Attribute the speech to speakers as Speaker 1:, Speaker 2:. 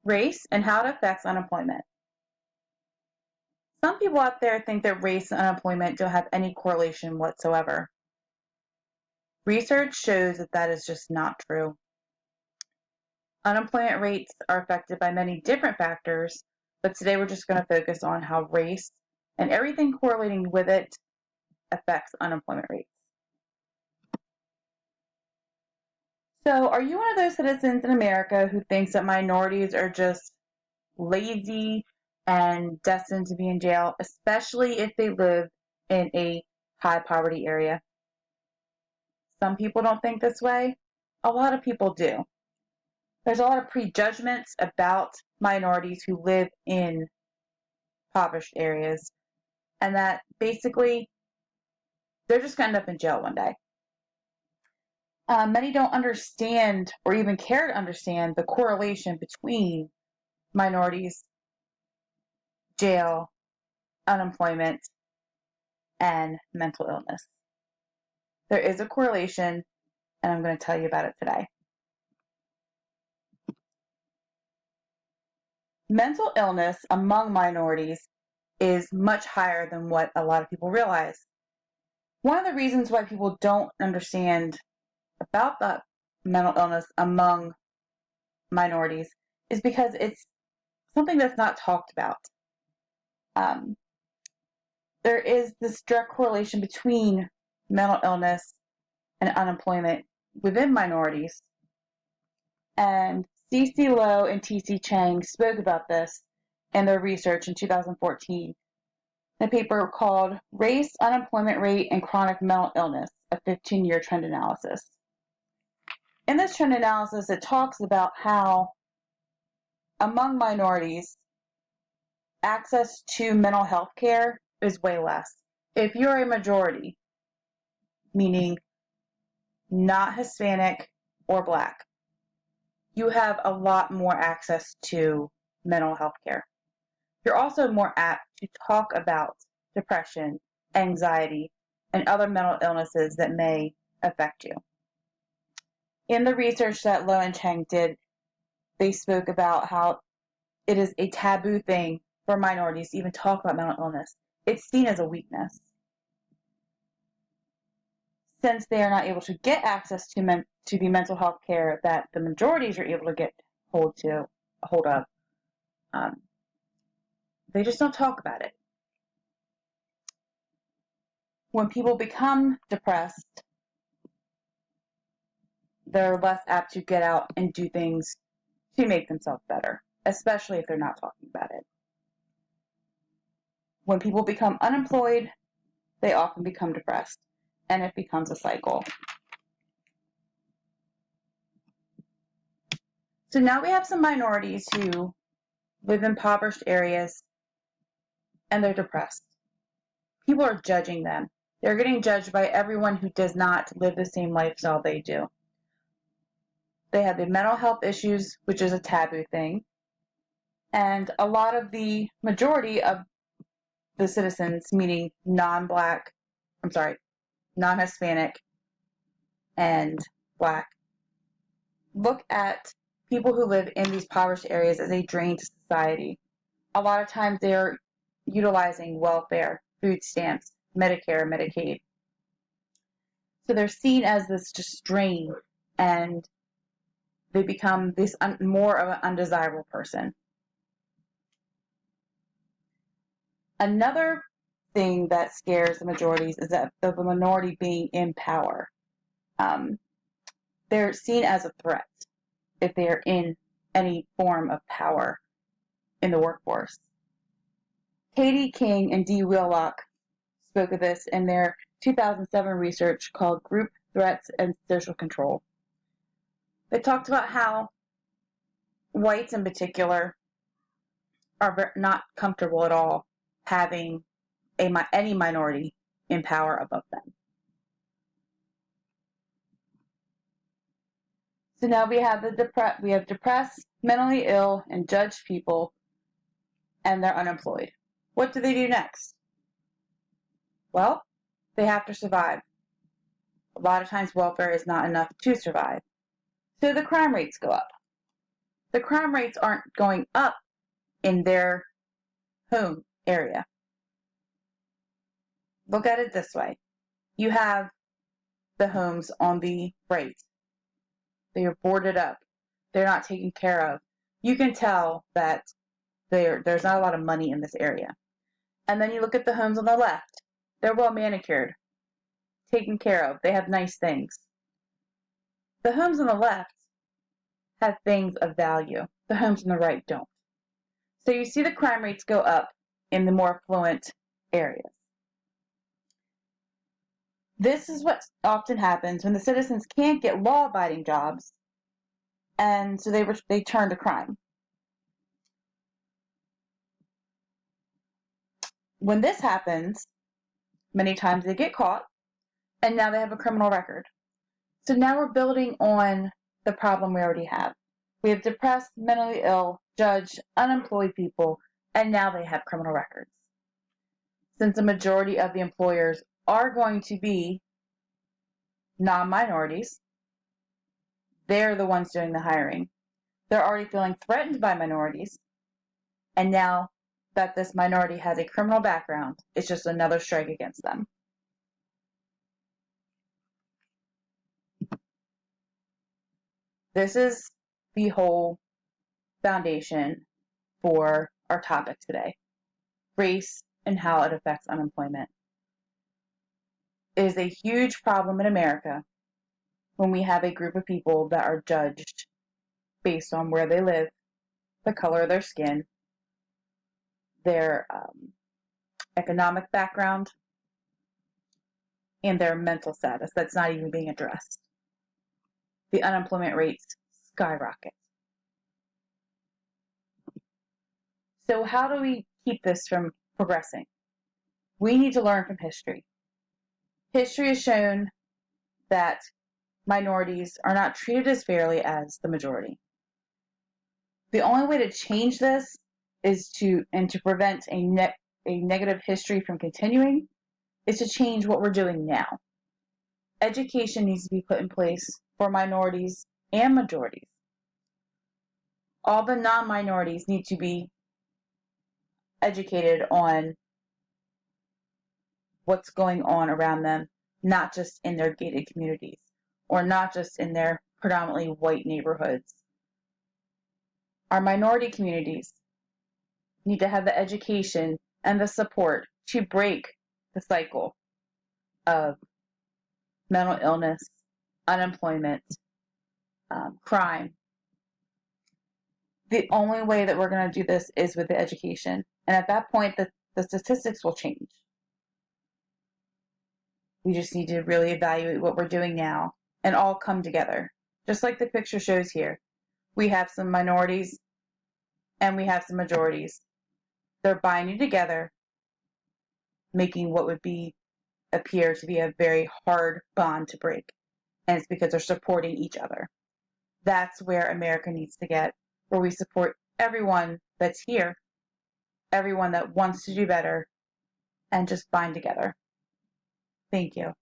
Speaker 1: Race and how it affects unemployment. Some people out there think that race and unemployment don't have any correlation whatsoever. Research shows that that is just not true. Unemployment rates are affected by many different factors, but today we're just going to focus on how race and everything correlating with it affects unemployment rates. So, are you one of those citizens in America who thinks that minorities are just lazy and destined to be in jail, especially if they live in a high poverty area? Some people don't think this way. A lot of people do. There's a lot of prejudgments about minorities who live in impoverished areas, and that basically they're just going to end up in jail one day. Many don't understand or even care to understand the correlation between minorities, jail, unemployment, and mental illness. There is a correlation, and I'm going to tell you about it today. Mental illness among minorities is much higher than what a lot of people realize. One of the reasons why people don't understand about the mental illness among minorities is because it's something that's not talked about. There is this direct correlation between mental illness and unemployment within minorities. And C.C. Lowe and T.C. Chang spoke about this in their research in 2014 in a paper called Race, Unemployment Rate, and Chronic Mental Illness, a 15-year trend analysis. In this trend analysis, it talks about how among minorities, access to mental health care is way less. If you're a majority, meaning not Hispanic or Black, you have a lot more access to mental health care. You're also more apt to talk about depression, anxiety, and other mental illnesses that may affect you. In the research that Lowe and Chang did, they spoke about how it is a taboo thing for minorities to even talk about mental illness. It's seen as a weakness. Since they are not able to get access to the mental health care that the majorities are able to get hold of, they just don't talk about it. When people become depressed, they're less apt to get out and do things to make themselves better, especially if they're not talking about it. When people become unemployed, they often become depressed, and it becomes a cycle. So now we have some minorities who live in impoverished areas, and they're depressed. People are judging them. They're getting judged by everyone who does not live the same lifestyle they do. They have the mental health issues, which is a taboo thing. And a lot of the majority of the citizens, meaning non-Hispanic and Black, look at people who live in these impoverished areas as a drain to society. A lot of times they're utilizing welfare, food stamps, Medicare, Medicaid. So they're seen as this just drain, and they become this more of an undesirable person. Another thing that scares the majorities is that of the minority being in power. They're seen as a threat if they are in any form of power in the workforce. Katie King and Dee Wheelock spoke of this in their 2007 research called Group Threats and Social Control. They talked about how whites in particular are not comfortable at all having any minority in power above them. So now we have depressed, mentally ill, and judged people, and they're unemployed. What do they do next? Well, they have to survive. A lot of times welfare is not enough to survive. So the crime rates go up. the crime rates aren't going up in their home area. Look at it this way. You have the homes on the right. They are boarded up. They're not taken care of. You can tell that there's not a lot of money in this area. And then you look at the homes on the left. They're well manicured, taken care of. They have nice things. The homes on the left have things of value. The homes on the right don't. So you see the crime rates go up in the more affluent areas. This is what often happens when the citizens can't get law-abiding jobs, and so they turn to crime. When this happens, many times they get caught, and now they have a criminal record. So now we're building on the problem we already have. We have depressed, mentally ill, judged, unemployed people, and now they have criminal records. Since the majority of the employers are going to be non-minorities, they're the ones doing the hiring. They're already feeling threatened by minorities, and now that this minority has a criminal background, it's just another strike against them. This is the whole foundation for our topic today, race and how it affects unemployment. It is a huge problem in America when we have a group of people that are judged based on where they live, the color of their skin, their economic background, and their mental status. That's not even being addressed. The unemployment rates skyrocket. So how do we keep this from progressing? We need to learn from history. History has shown that minorities are not treated as fairly as the majority. The only way to change this is to prevent a negative history from continuing is to change what we're doing now. Education needs to be put in place for minorities and majorities. All the non-minorities need to be educated on what's going on around them, not just in their gated communities or not just in their predominantly white neighborhoods. Our minority communities need to have the education and the support to break the cycle of mental illness, unemployment, crime. The only way that we're going to do this is with the education. And at that point, the statistics will change. We just need to really evaluate what we're doing now and all come together. Just like the picture shows here. We have some minorities and we have some majorities. They're binding together, making what would appear to be a very hard bond to break. And it's because they're supporting each other. That's where America needs to get, where we support everyone that's here, everyone that wants to do better, and just bind together. Thank you.